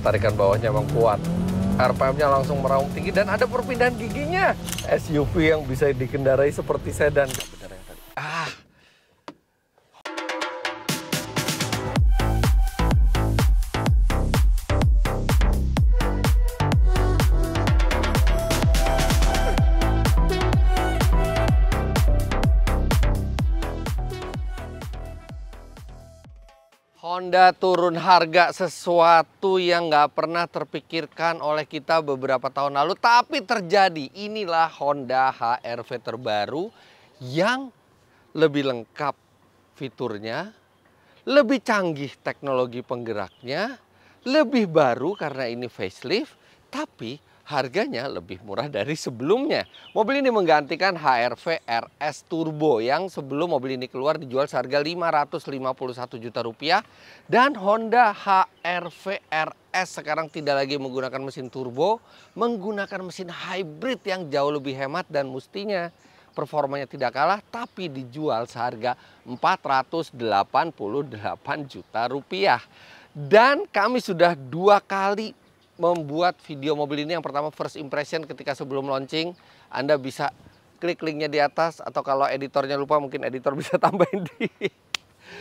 tarikan bawahnya memang kuat. RPM-nya langsung meraung tinggi dan ada perpindahan giginya. SUV yang bisa dikendarai seperti sedan. Honda turun harga, sesuatu yang nggak pernah terpikirkan oleh kita beberapa tahun lalu, tapi terjadi. Inilah Honda HR-V terbaru yang lebih lengkap fiturnya, lebih canggih teknologi penggeraknya, lebih baru karena ini facelift, tapi harganya lebih murah dari sebelumnya. Mobil ini menggantikan HR-V RS Turbo yang sebelum mobil ini keluar dijual seharga Rp551 juta dan Honda HR-V RS sekarang tidak lagi menggunakan mesin turbo, menggunakan mesin hybrid yang jauh lebih hemat dan mestinya performanya tidak kalah, tapi dijual seharga Rp488 juta. Dan kami sudah 2 kali membuat video mobil ini. Yang pertama first impression ketika sebelum launching. Anda bisa klik linknya di atas, atau kalau editornya lupa mungkin editor bisa tambahin di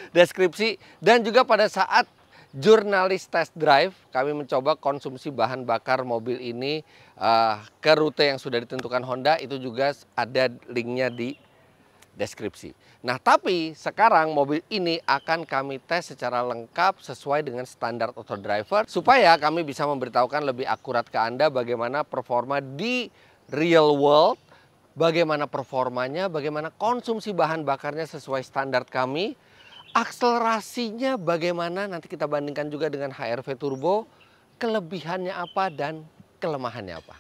deskripsi. Dan juga pada saat jurnalis test drive, kami mencoba konsumsi bahan bakar mobil ini ke rute yang sudah ditentukan Honda. Itu juga ada linknya di deskripsi. Nah, tapi sekarang mobil ini akan kami tes secara lengkap sesuai dengan standar auto driver supaya kami bisa memberitahukan lebih akurat ke Anda bagaimana performa di real world, bagaimana performanya, bagaimana konsumsi bahan bakarnya sesuai standar kami, akselerasinya bagaimana, nanti kita bandingkan juga dengan HR-V Turbo, kelebihannya apa dan kelemahannya apa.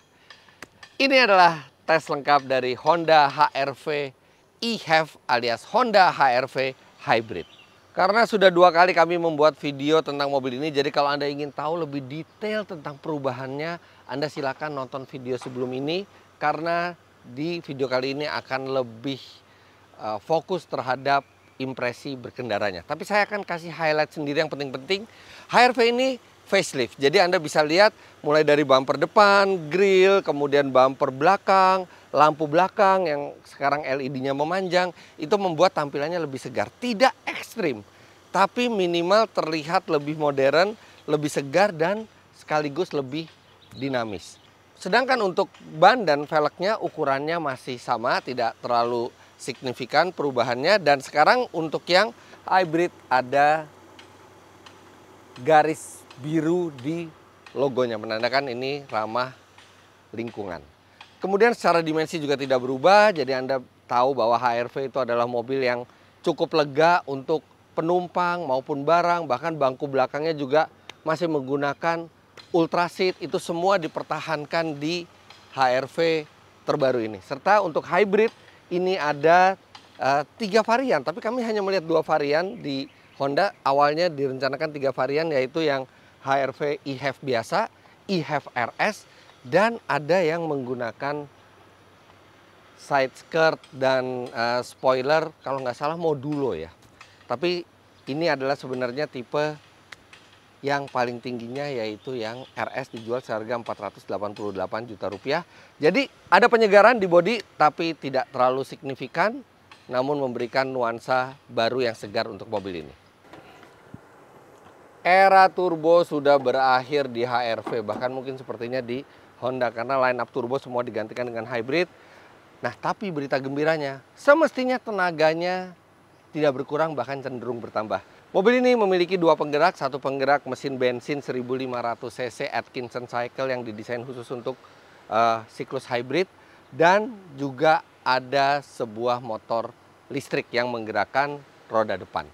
Ini adalah tes lengkap dari Honda HR-V eHev alias Honda HR-V Hybrid. Karena sudah 2 kali kami membuat video tentang mobil ini, jadi kalau Anda ingin tahu lebih detail tentang perubahannya, Anda silakan nonton video sebelum ini, karena di video kali ini akan lebih fokus terhadap impresi berkendaranya. Tapi saya akan kasih highlight sendiri yang penting-penting. HR-V ini facelift, jadi Anda bisa lihat mulai dari bumper depan, grill, kemudian bumper belakang, lampu belakang yang sekarang LED-nya memanjang, itu membuat tampilannya lebih segar. Tidak ekstrim, tapi minimal terlihat lebih modern, lebih segar, dan sekaligus lebih dinamis. Sedangkan untuk ban dan velgnya ukurannya masih sama, tidak terlalu signifikan perubahannya. Dan sekarang untuk yang hybrid ada garis biru di logonya, menandakan ini ramah lingkungan. Kemudian secara dimensi juga tidak berubah, jadi Anda tahu bahwa HR-V itu adalah mobil yang cukup lega untuk penumpang maupun barang, bahkan bangku belakangnya juga masih menggunakan ultra seat. Itu semua dipertahankan di HR-V terbaru ini. Serta untuk hybrid ini ada 3 varian, tapi kami hanya melihat 2 varian di Honda. Awalnya direncanakan 3 varian, yaitu yang HR-V eHev biasa, eHev RS, dan ada yang menggunakan side skirt dan spoiler, kalau nggak salah modulo ya. Tapi ini adalah sebenarnya tipe yang paling tingginya, yaitu yang RS dijual seharga Rp488 juta. Jadi ada penyegaran di bodi tapi tidak terlalu signifikan, namun memberikan nuansa baru yang segar untuk mobil ini. Era turbo sudah berakhir di HR-V, bahkan mungkin sepertinya di Honda, karena line up turbo semua digantikan dengan hybrid. Nah, tapi berita gembiranya, semestinya tenaganya tidak berkurang, bahkan cenderung bertambah. Mobil ini memiliki 2 penggerak, 1 penggerak mesin bensin 1500 cc Atkinson Cycle yang didesain khusus untuk siklus hybrid, dan juga ada sebuah motor listrik yang menggerakkan roda depan.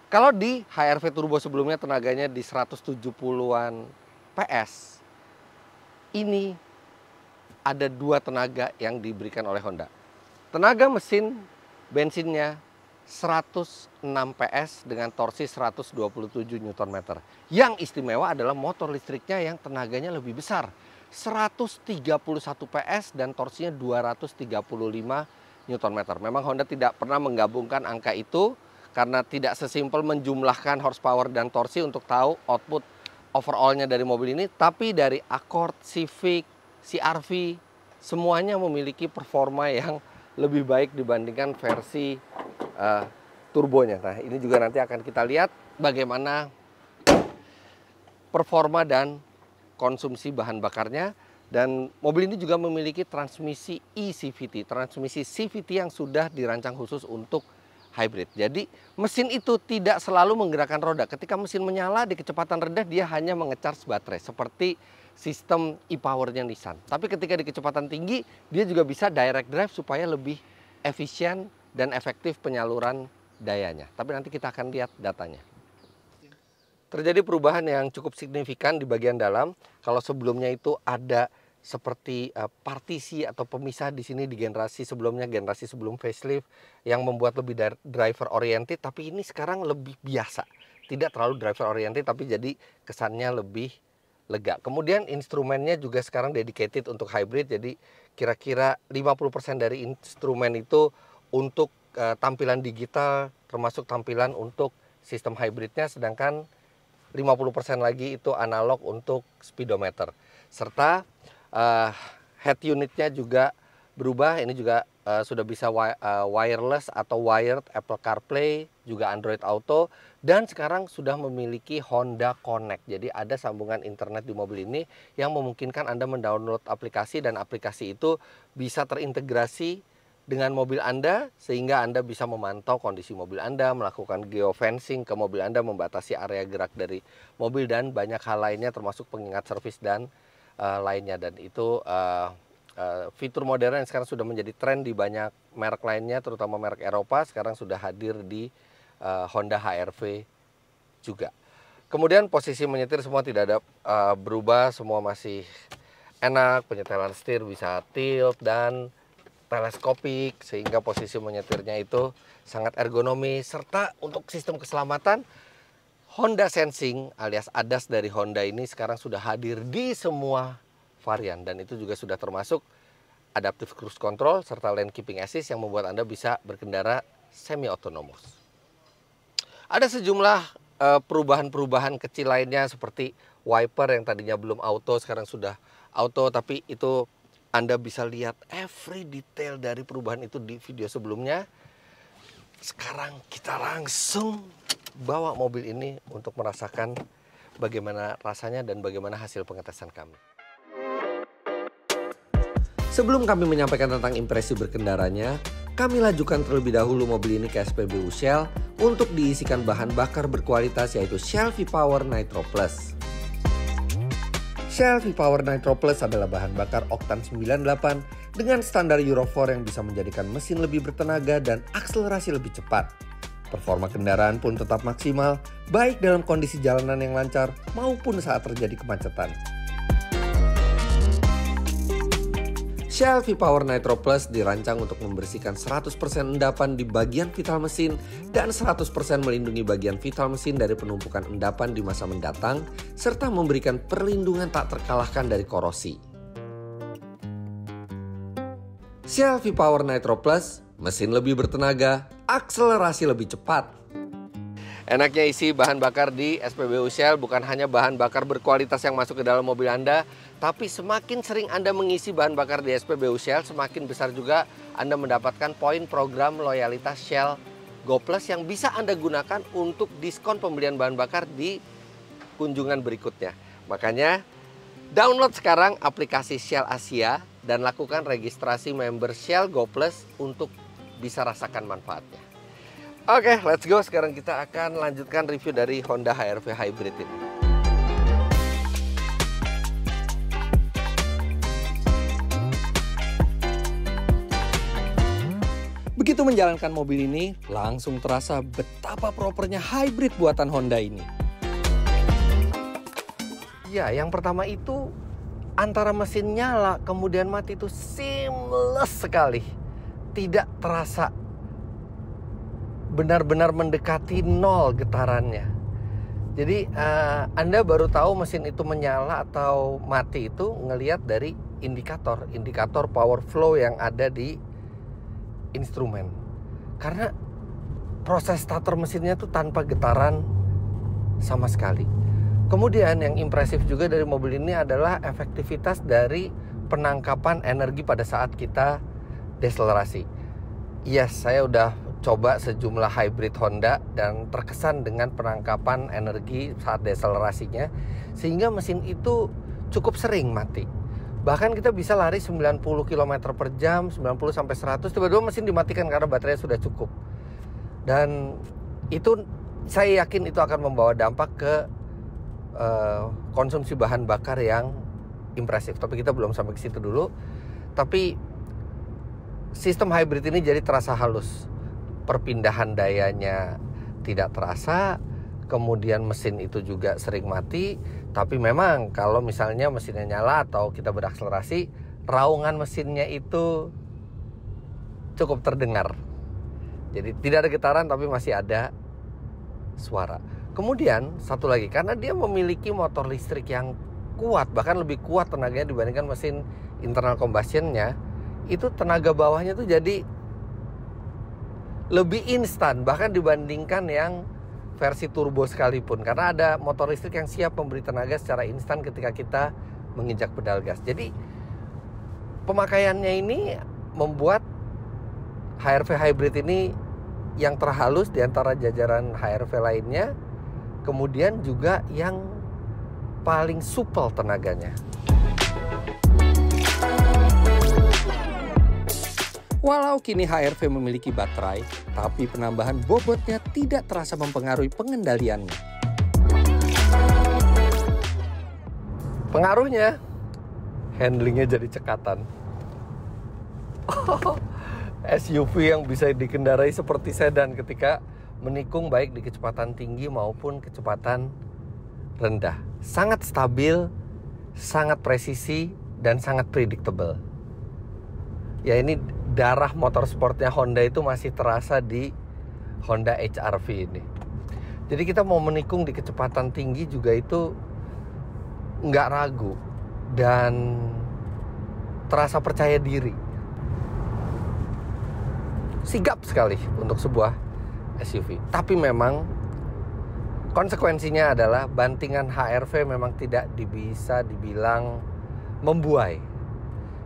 Kalau di HR-V Turbo sebelumnya tenaganya di 170-an PS, ini ada 2 tenaga yang diberikan oleh Honda. Tenaga mesin bensinnya 106 PS dengan torsi 127 Nm. Yang istimewa adalah motor listriknya yang tenaganya lebih besar, 131 PS dan torsinya 235 Nm. Memang Honda tidak pernah menggabungkan angka itu karena tidak sesimpel menjumlahkan horsepower dan torsi untuk tahu output overallnya dari mobil ini, tapi dari Accord, Civic, CR-V, semuanya memiliki performa yang lebih baik dibandingkan versi turbonya. Nah, ini juga nanti akan kita lihat bagaimana performa dan konsumsi bahan bakarnya. Dan mobil ini juga memiliki transmisi eCVT, transmisi CVT yang sudah dirancang khusus untuk hybrid. Jadi mesin itu tidak selalu menggerakkan roda. Ketika mesin menyala di kecepatan rendah, dia hanya mengecharge baterai seperti sistem e-powernya Nissan. Tapi ketika di kecepatan tinggi, dia juga bisa direct drive supaya lebih efisien dan efektif penyaluran dayanya. Tapi nanti kita akan lihat datanya. Terjadi perubahan yang cukup signifikan di bagian dalam. Kalau sebelumnya itu ada seperti partisi atau pemisah di sini di generasi sebelumnya, generasi sebelum facelift yang membuat lebih driver oriented, tapi ini sekarang lebih biasa. Tidak terlalu driver oriented tapi jadi kesannya lebih lega. Kemudian instrumennya juga sekarang dedicated untuk hybrid, jadi kira-kira 50% dari instrumen itu untuk tampilan digital, termasuk tampilan untuk sistem hybridnya, sedangkan 50% lagi itu analog untuk speedometer. Serta head unitnya juga berubah, ini juga sudah bisa wireless atau wired Apple CarPlay, juga Android Auto, dan sekarang sudah memiliki Honda Connect. Jadi ada sambungan internet di mobil ini yang memungkinkan Anda mendownload aplikasi, dan aplikasi itu bisa terintegrasi dengan mobil Anda sehingga Anda bisa memantau kondisi mobil Anda, melakukan geofencing ke mobil Anda, membatasi area gerak dari mobil, dan banyak hal lainnya termasuk pengingat servis dan lainnya. Dan itu fitur modern yang sekarang sudah menjadi tren di banyak merek lainnya, terutama merek Eropa, sekarang sudah hadir di Honda HR-V juga. Kemudian posisi menyetir semua tidak ada berubah, semua masih enak. Penyetelan setir bisa tilt dan teleskopik, sehingga posisi menyetirnya itu sangat ergonomis. Serta untuk sistem keselamatan, Honda Sensing alias ADAS dari Honda ini sekarang sudah hadir di semua varian, dan itu juga sudah termasuk Adaptive Cruise Control serta Lane Keeping Assist yang membuat Anda bisa berkendara semi-otonomous. Ada sejumlah perubahan-perubahan kecil lainnya seperti wiper yang tadinya belum auto sekarang sudah auto, tapi itu Anda bisa lihat every detail dari perubahan itu di video sebelumnya. Sekarang kita langsung bawa mobil ini untuk merasakan bagaimana rasanya dan bagaimana hasil pengetesan kami. Sebelum kami menyampaikan tentang impresi berkendaranya, kami lajukan terlebih dahulu mobil ini ke SPBU Shell untuk diisikan bahan bakar berkualitas, yaitu Shell V-Power Nitro Plus. Shell V-Power Nitro Plus adalah bahan bakar oktan 98 dengan standar Euro 4 yang bisa menjadikan mesin lebih bertenaga dan akselerasi lebih cepat. Performa kendaraan pun tetap maksimal, baik dalam kondisi jalanan yang lancar maupun saat terjadi kemacetan. Shell V-Power Nitro Plus dirancang untuk membersihkan 100% endapan di bagian vital mesin dan 100% melindungi bagian vital mesin dari penumpukan endapan di masa mendatang, serta memberikan perlindungan tak terkalahkan dari korosi. Shell V-Power Nitro Plus, mesin lebih bertenaga, akselerasi lebih cepat. Enaknya isi bahan bakar di SPBU Shell bukan hanya bahan bakar berkualitas yang masuk ke dalam mobil Anda, tapi semakin sering Anda mengisi bahan bakar di SPBU Shell, semakin besar juga Anda mendapatkan poin program loyalitas Shell Go Plus yang bisa Anda gunakan untuk diskon pembelian bahan bakar di kunjungan berikutnya. Makanya download sekarang aplikasi Shell Asia dan lakukan registrasi member Shell Go Plus untuk bisa rasakan manfaatnya. Oke, let's go. Sekarang kita akan lanjutkan review dari Honda HR-V Hybrid ini. Begitu menjalankan mobil ini, langsung terasa betapa propernya hybrid buatan Honda ini. Ya, yang pertama itu antara mesin nyala kemudian mati itu seamless sekali. Tidak terasa, benar-benar mendekati nol getarannya. Jadi Anda baru tahu mesin itu menyala atau mati itu ngelihat dari indikator power flow yang ada di instrumen. Karena proses starter mesinnya tuh tanpa getaran sama sekali. Kemudian yang impresif juga dari mobil ini adalah efektivitas dari penangkapan energi pada saat kita deselerasi. Yes, saya udah coba sejumlah hybrid Honda dan terkesan dengan penangkapan energi saat deselerasinya, sehingga mesin itu cukup sering mati. Bahkan kita bisa lari 90 km per jam, 90 sampai 100, tiba-tiba mesin dimatikan karena baterainya sudah cukup. Dan itu saya yakin itu akan membawa dampak ke konsumsi bahan bakar yang impresif. Tapi kita belum sampai ke situ dulu. Tapi sistem hybrid ini jadi terasa halus. Perpindahan dayanya tidak terasa, kemudian mesin itu juga sering mati. Tapi memang kalau misalnya mesinnya nyala atau kita berakselerasi, raungan mesinnya itu cukup terdengar. Jadi tidak ada getaran tapi masih ada suara. Kemudian satu lagi, karena dia memiliki motor listrik yang kuat, bahkan lebih kuat tenaganya dibandingkan mesin internal combustionnya, itu tenaga bawahnya tuh jadi lebih instan bahkan dibandingkan yang versi turbo sekalipun, karena ada motor listrik yang siap memberi tenaga secara instan ketika kita menginjak pedal gas. Jadi pemakaiannya ini membuat HR-V hybrid ini yang terhalus di antara jajaran HR-V lainnya, kemudian juga yang paling supel tenaganya. Walau kini HR-V memiliki baterai, tapi penambahan bobotnya tidak terasa mempengaruhi pengendaliannya. Pengaruhnya, handlingnya jadi cekatan. SUV yang bisa dikendarai seperti sedan ketika menikung baik di kecepatan tinggi maupun kecepatan rendah. Sangat stabil, sangat presisi, dan sangat predictable. Ya, ini darah motorsportnya Honda itu masih terasa di Honda HR-V ini. Jadi kita mau menikung di kecepatan tinggi juga itu nggak ragu dan terasa percaya diri. Sigap sekali untuk sebuah SUV. Tapi memang konsekuensinya adalah bantingan HR-V memang tidak bisa dibilang membuai.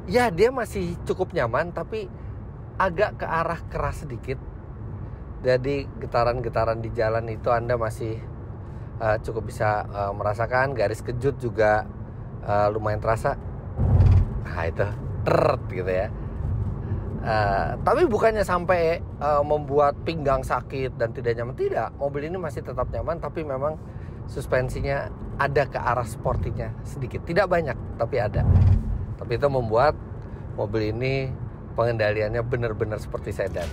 Ya, dia masih cukup nyaman tapi agak ke arah keras sedikit. Jadi getaran-getaran di jalan itu Anda masih cukup bisa merasakan. Garis kejut juga lumayan terasa. Nah itu teret gitu ya. Tapi bukannya sampai membuat pinggang sakit dan tidak nyaman. Tidak, mobil ini masih tetap nyaman. Tapi memang suspensinya ada ke arah sportinya sedikit. Tidak banyak, tapi ada. Tapi itu membuat mobil ini pengendaliannya benar-benar seperti sedan.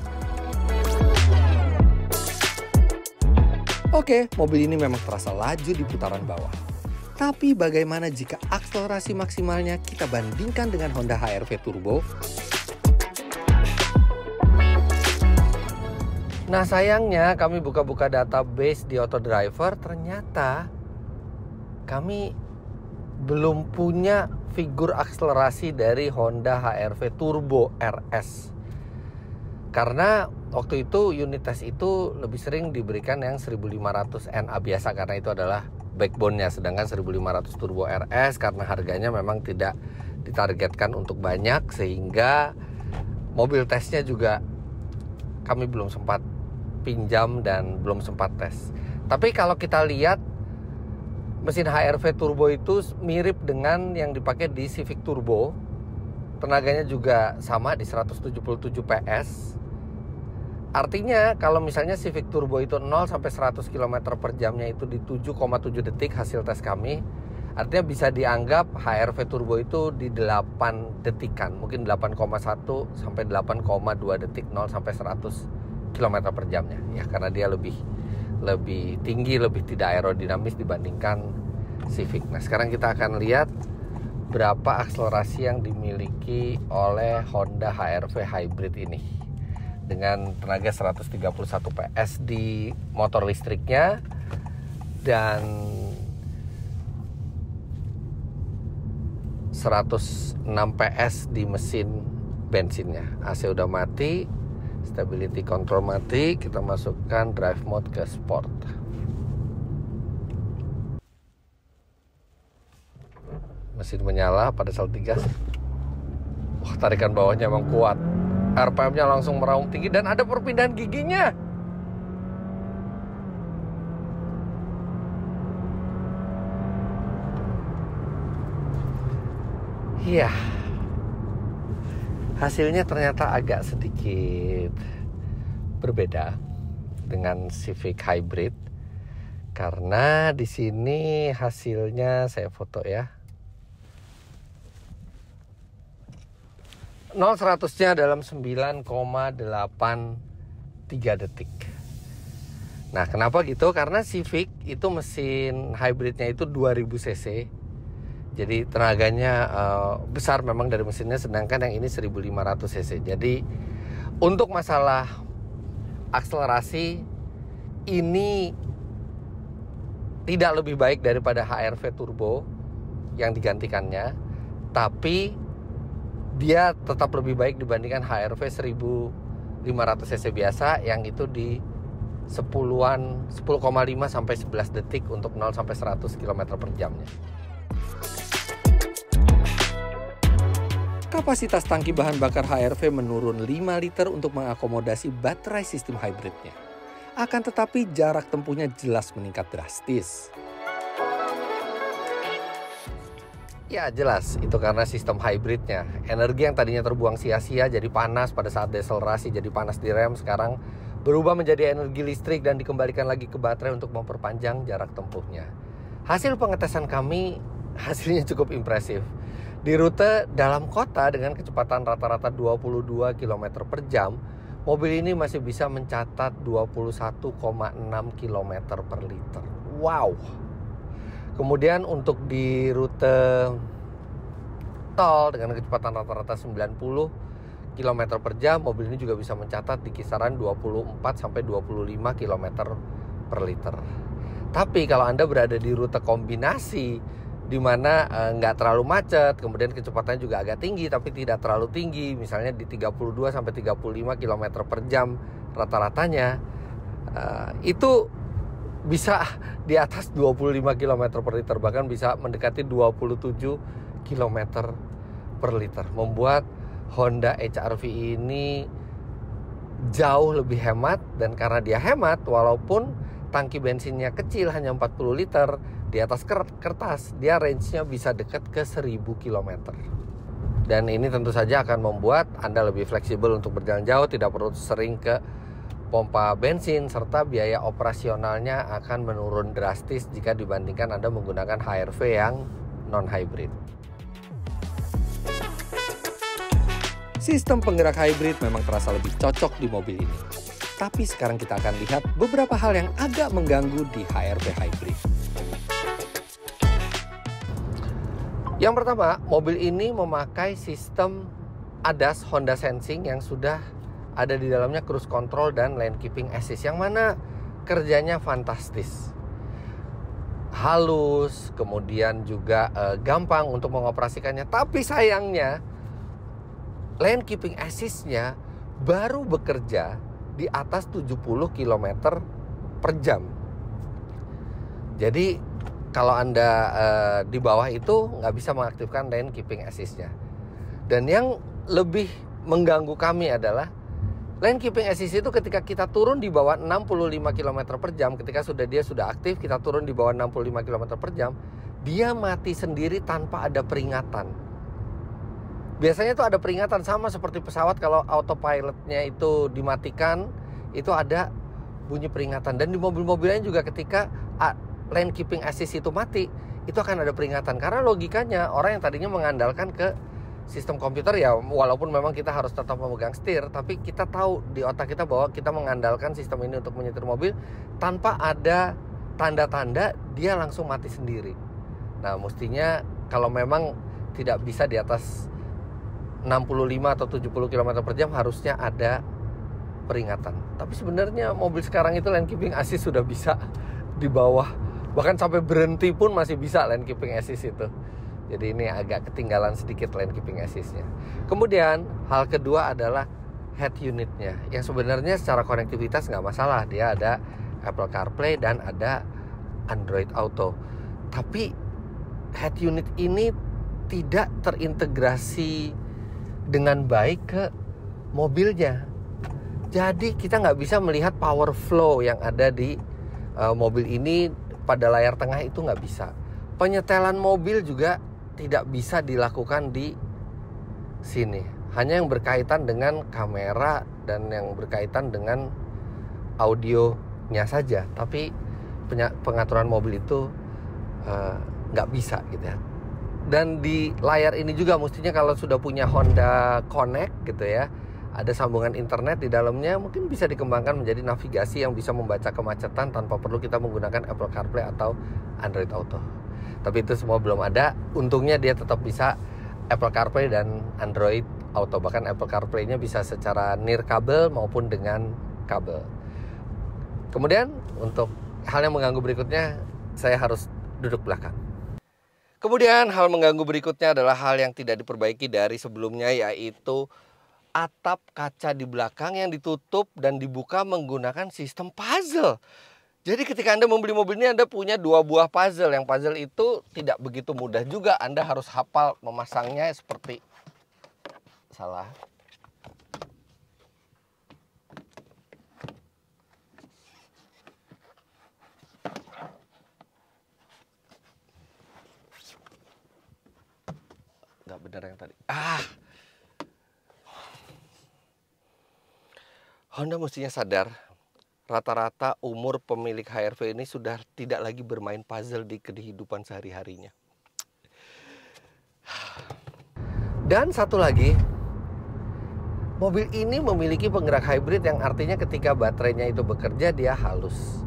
Oke, mobil ini memang terasa laju di putaran bawah. Tapi bagaimana jika akselerasi maksimalnya kita bandingkan dengan Honda HR-V Turbo? Nah sayangnya kami buka-buka database di Autodriver, ternyata kami belum punya figur akselerasi dari Honda HR-V Turbo RS. Karena waktu itu unit tes itu lebih sering diberikan yang 1500 NA biasa karena itu adalah backbone-nya. Sedangkan 1500 Turbo RS karena harganya memang tidak ditargetkan untuk banyak, sehingga mobil tesnya juga kami belum sempat pinjam dan belum sempat tes. Tapi kalau kita lihat mesin HR-V Turbo itu mirip dengan yang dipakai di Civic Turbo. Tenaganya juga sama di 177 PS. Artinya kalau misalnya Civic Turbo itu 0 sampai 100 km per jamnya itu di 7,7 detik hasil tes kami. Artinya bisa dianggap HR-V Turbo itu di 8 detikan. Mungkin 8,1 sampai 8,2 detik 0 sampai 100 km per jamnya. Ya karena dia lebih tinggi, lebih tidak aerodinamis dibandingkan Civic. Nah sekarang kita akan lihat berapa akselerasi yang dimiliki oleh Honda HR-V Hybrid ini dengan tenaga 131 PS di motor listriknya dan 106 PS di mesin bensinnya. AC udah mati, stability control mati, kita masukkan drive mode ke sport. Mesin menyala pada saat digas. Wah, tarikan bawahnya emang kuat. RPM-nya langsung meraung tinggi dan ada perpindahan giginya. Iya. Hasilnya ternyata agak sedikit berbeda dengan Civic Hybrid. Karena di sini hasilnya saya foto ya. 0-100-nya dalam 9,83 detik. Nah, kenapa gitu? Karena Civic itu mesin hybridnya itu 2000 cc. Jadi tenaganya besar memang dari mesinnya, sedangkan yang ini 1500 cc. Jadi untuk masalah akselerasi ini tidak lebih baik daripada HR-V turbo yang digantikannya, tapi dia tetap lebih baik dibandingkan HR-V 1500 cc biasa yang itu di 10,5 sampai 11 detik untuk 0 sampai 100 km per jamnya. Kapasitas tangki bahan bakar HR-V menurun 5 liter untuk mengakomodasi baterai sistem hybridnya. Akan tetapi jarak tempuhnya jelas meningkat drastis. Ya jelas, itu karena sistem hybridnya. Energi yang tadinya terbuang sia-sia jadi panas pada saat deselerasi, jadi panas di rem, sekarang berubah menjadi energi listrik dan dikembalikan lagi ke baterai untuk memperpanjang jarak tempuhnya. Hasil pengetesan kami, hasilnya cukup impresif. Di rute dalam kota dengan kecepatan rata-rata 22 km per jam, mobil ini masih bisa mencatat 21,6 km per liter. Wow! Kemudian untuk di rute tol dengan kecepatan rata-rata 90 km per jam, mobil ini juga bisa mencatat di kisaran 24 sampai 25 km per liter. Tapi kalau Anda berada di rute kombinasi di mana nggak terlalu macet, kemudian kecepatannya juga agak tinggi tapi tidak terlalu tinggi, misalnya di 32 sampai 35 km per jam rata-ratanya, itu bisa di atas 25 km per liter, bahkan bisa mendekati 27 km per liter. Membuat Honda HR-V ini jauh lebih hemat, dan karena dia hemat, walaupun tangki bensinnya kecil hanya 40 liter, di atas kertas dia range-nya bisa dekat ke 1000 km. Dan ini tentu saja akan membuat Anda lebih fleksibel untuk berjalan jauh, tidak perlu sering ke pompa bensin, serta biaya operasionalnya akan menurun drastis jika dibandingkan Anda menggunakan HR-V yang non-hybrid. Sistem penggerak hybrid memang terasa lebih cocok di mobil ini. Tapi sekarang kita akan lihat beberapa hal yang agak mengganggu di HR-V hybrid. Yang pertama, mobil ini memakai sistem ADAS Honda Sensing yang sudah ada di dalamnya cruise control dan lane keeping assist, yang mana kerjanya fantastis, halus, kemudian juga gampang untuk mengoperasikannya. Tapi sayangnya lane keeping assist-nya baru bekerja di atas 70 km per jam. Jadi kalau Anda di bawah itu nggak bisa mengaktifkan lane keeping assist-nya. Dan yang lebih mengganggu kami adalah lane keeping assist itu ketika kita turun di bawah 65 km per jam, ketika dia sudah aktif, kita turun di bawah 65 km per jam, dia mati sendiri tanpa ada peringatan. Biasanya itu ada peringatan, sama seperti pesawat kalau autopilotnya itu dimatikan, itu ada bunyi peringatan. Dan di mobil-mobil lain juga ketika lane keeping assist itu mati, itu akan ada peringatan. Karena logikanya orang yang tadinya mengandalkan ke sistem komputer, ya walaupun memang kita harus tetap memegang setir, tapi kita tahu di otak kita bahwa kita mengandalkan sistem ini untuk menyetir mobil, tanpa ada tanda-tanda dia langsung mati sendiri. Nah, mestinya kalau memang tidak bisa di atas 65 atau 70 km per jam harusnya ada peringatan. Tapi sebenarnya mobil sekarang itu lane keeping assist sudah bisa di bawah, bahkan sampai berhenti pun masih bisa lane keeping assist itu. Jadi ini agak ketinggalan sedikit lane keeping assist-nya. Kemudian hal kedua adalah head unit-nya, yang sebenarnya secara konektivitas nggak masalah. Dia ada Apple CarPlay dan ada Android Auto. Tapi head unit ini tidak terintegrasi dengan baik ke mobilnya. Jadi kita nggak bisa melihat power flow yang ada di mobil ini pada layar tengah, itu nggak bisa. Penyetelan mobil juga tidak bisa dilakukan di sini. Hanya yang berkaitan dengan kamera dan yang berkaitan dengan audionya saja. Tapi pengaturan mobil itu nggak bisa gitu ya. Dan di layar ini juga mestinya kalau sudah punya Honda Connect gitu ya, ada sambungan internet di dalamnya, mungkin bisa dikembangkan menjadi navigasi yang bisa membaca kemacetan tanpa perlu kita menggunakan Apple CarPlay atau Android Auto. Tapi itu semua belum ada. Untungnya dia tetap bisa Apple CarPlay dan Android Auto. Bahkan Apple CarPlay-nya bisa secara nirkabel maupun dengan kabel. Kemudian untuk hal yang mengganggu berikutnya, saya harus duduk belakang. Kemudian hal mengganggu berikutnya adalah hal yang tidak diperbaiki dari sebelumnya, yaitu atap kaca di belakang yang ditutup dan dibuka menggunakan sistem puzzle. Jadi ketika Anda membeli mobil ini, Anda punya 2 buah puzzle. Yang puzzle itu tidak begitu mudah juga. Anda harus hafal memasangnya seperti salah. Nggak benar yang tadi. Honda mestinya sadar, rata-rata umur pemilik HR-V ini sudah tidak lagi bermain puzzle di kehidupan sehari-harinya. Dan satu lagi, mobil ini memiliki penggerak hybrid yang artinya ketika baterainya itu bekerja dia halus.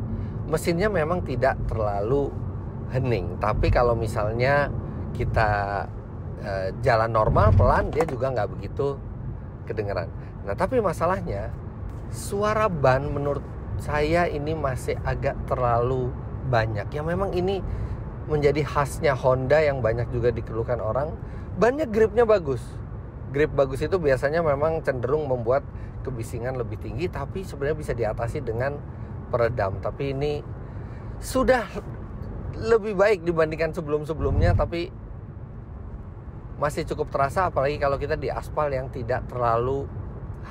Mesinnya memang tidak terlalu hening, tapi kalau misalnya kita jalan normal pelan, dia juga nggak begitu kedengeran. Nah, tapi masalahnya suara ban menurut saya ini masih agak terlalu banyak. Ya memang ini menjadi khasnya Honda yang banyak juga dikeluhkan orang. Bannya gripnya bagus. Grip bagus itu biasanya memang cenderung membuat kebisingan lebih tinggi, tapi sebenarnya bisa diatasi dengan peredam. Tapi ini sudah lebih baik dibandingkan sebelum-sebelumnya, tapi masih cukup terasa, apalagi kalau kita di aspal yang tidak terlalu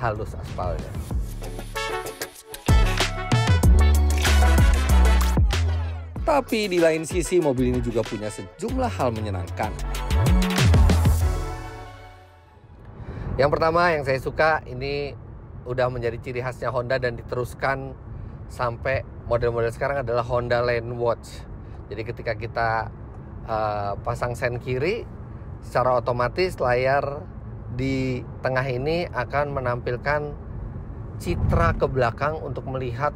halus aspalnya. Tapi di lain sisi, mobil ini juga punya sejumlah hal menyenangkan. Yang pertama yang saya suka, ini udah menjadi ciri khasnya Honda dan diteruskan sampai model-model sekarang adalah Honda Lane Watch. Jadi ketika kita pasang sen kiri, secara otomatis layar di tengah ini akan menampilkan citra ke belakang untuk melihat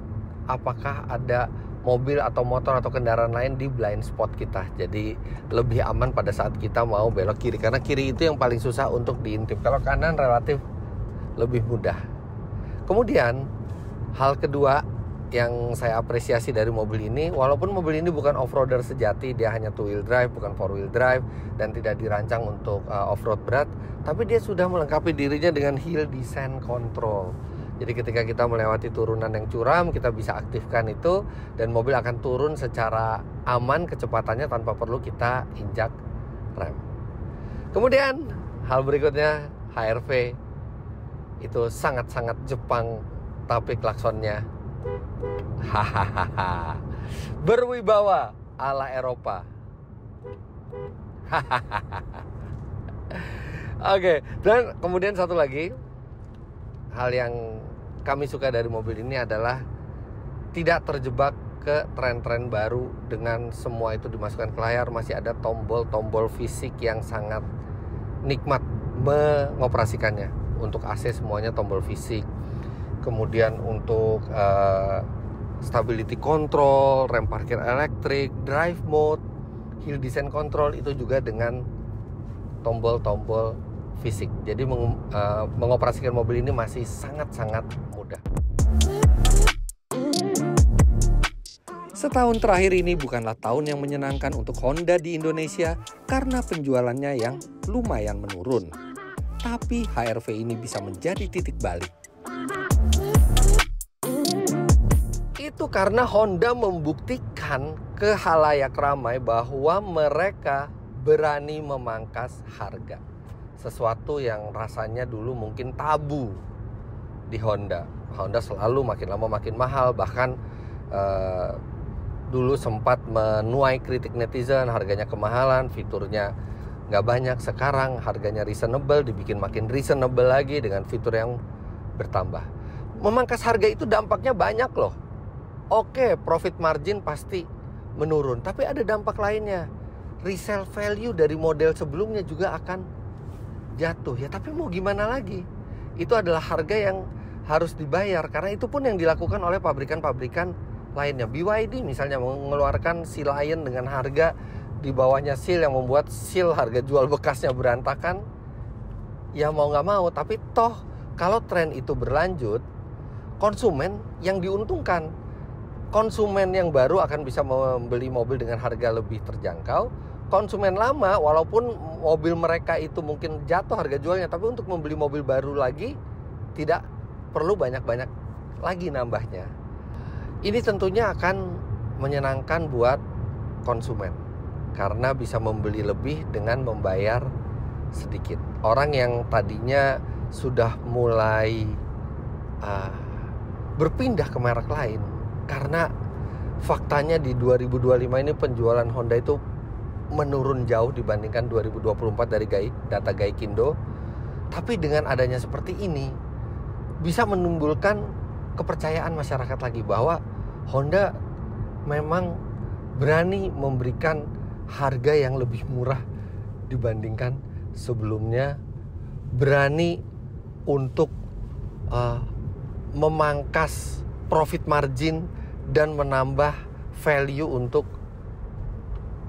apakah ada mobil atau motor atau kendaraan lain di blind spot kita. Jadi lebih aman pada saat kita mau belok kiri, karena kiri itu yang paling susah untuk diintip. Kalau kanan relatif lebih mudah. Kemudian hal kedua yang saya apresiasi dari mobil ini, walaupun mobil ini bukan off-roader sejati, dia hanya 2-wheel drive, bukan 4-wheel drive, dan tidak dirancang untuk off-road berat, tapi dia sudah melengkapi dirinya dengan hill descent control. Jadi ketika kita melewati turunan yang curam, kita bisa aktifkan itu, dan mobil akan turun secara aman kecepatannya tanpa perlu kita injak rem. Kemudian hal berikutnya, HR-V itu sangat-sangat Jepang, tapi klaksonnya hahaha, berwibawa ala Eropa. Oke, dan kemudian satu lagi hal yang kami suka dari mobil ini adalah tidak terjebak ke tren-tren baru dengan semua itu dimasukkan ke layar. Masih ada tombol-tombol fisik yang sangat nikmat mengoperasikannya. Untuk AC semuanya tombol fisik. Kemudian untuk stability control, rem parkir elektrik, drive mode, hill descent control itu juga dengan tombol-tombol fisik. Jadi mengoperasikan mobil ini masih sangat-sangat mudah. Setahun terakhir ini bukanlah tahun yang menyenangkan untuk Honda di Indonesia karena penjualannya yang lumayan menurun. Tapi HR-V ini bisa menjadi titik balik. Itu karena Honda membuktikan ke khalayak ramai bahwa mereka berani memangkas harga. Sesuatu yang rasanya dulu mungkin tabu di Honda. Honda selalu makin lama makin mahal, bahkan dulu sempat menuai kritik netizen, harganya kemahalan, fiturnya nggak banyak. Sekarang harganya reasonable, dibikin makin reasonable lagi dengan fitur yang bertambah. Memangkas harga itu dampaknya banyak loh. Oke, profit margin pasti menurun, tapi ada dampak lainnya. Resale value dari model sebelumnya juga akan jatuh. Ya tapi mau gimana lagi? Itu adalah harga yang harus dibayar, karena itu pun yang dilakukan oleh pabrikan-pabrikan lainnya. BYD misalnya mengeluarkan Sea Lion dengan harga di bawahnya Seal, yang membuat Seal harga jual bekasnya berantakan. Ya mau nggak mau, tapi toh kalau tren itu berlanjut, konsumen yang diuntungkan. Konsumen yang baru akan bisa membeli mobil dengan harga lebih terjangkau. Konsumen lama, walaupun mobil mereka itu mungkin jatuh harga jualnya, tapi untuk membeli mobil baru lagi tidak perlu banyak-banyak lagi nambahnya. Ini tentunya akan menyenangkan buat konsumen, karena bisa membeli lebih dengan membayar sedikit. Orang yang tadinya sudah mulai berpindah ke merek lain, karena faktanya di 2025 ini penjualan Honda itu menurun jauh dibandingkan 2024 dari data Gaikindo. Tapi dengan adanya seperti ini, bisa menimbulkan kepercayaan masyarakat lagi bahwa Honda memang berani memberikan harga yang lebih murah dibandingkan sebelumnya, berani untuk memangkas profit margin dan menambah value untuk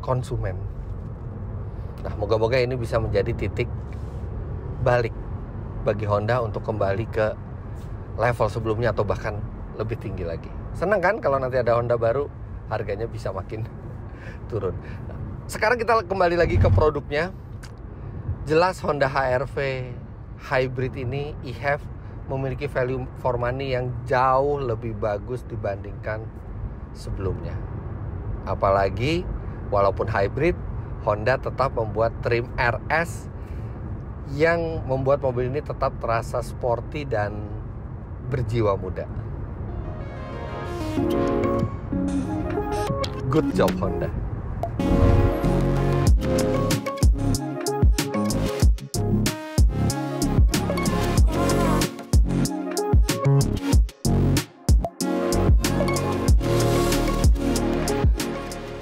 konsumen. Nah, moga-moga ini bisa menjadi titik balik bagi Honda untuk kembali ke level sebelumnya atau bahkan lebih tinggi lagi. Senang kan kalau nanti ada Honda baru, harganya bisa makin turun. Nah, sekarang kita kembali lagi ke produknya. Jelas Honda HR-V Hybrid ini e-HEV memiliki value for money yang jauh lebih bagus dibandingkan sebelumnya. Apalagi walaupun hybrid, Honda tetap membuat trim RS yang membuat mobil ini tetap terasa sporty dan berjiwa muda. Good job Honda.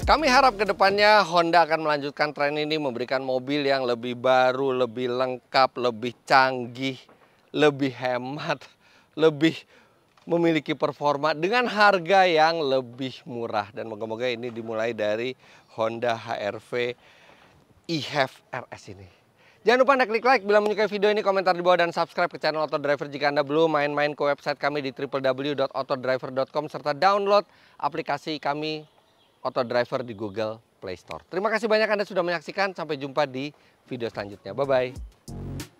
Kami harap ke depannya Honda akan melanjutkan tren ini, memberikan mobil yang lebih baru, lebih lengkap, lebih canggih, lebih hemat, lebih memiliki performa dengan harga yang lebih murah. Dan moga-moga ini dimulai dari Honda HR-V e-HEV RS ini. Jangan lupa Anda klik like bila menyukai video ini, komentar di bawah, dan subscribe ke channel Autodriver jika Anda belum. Main-main ke website kami di www.autodriver.com serta download aplikasi kami Autodriver di Google Play Store. Terima kasih banyak Anda sudah menyaksikan. Sampai jumpa di video selanjutnya. Bye-bye.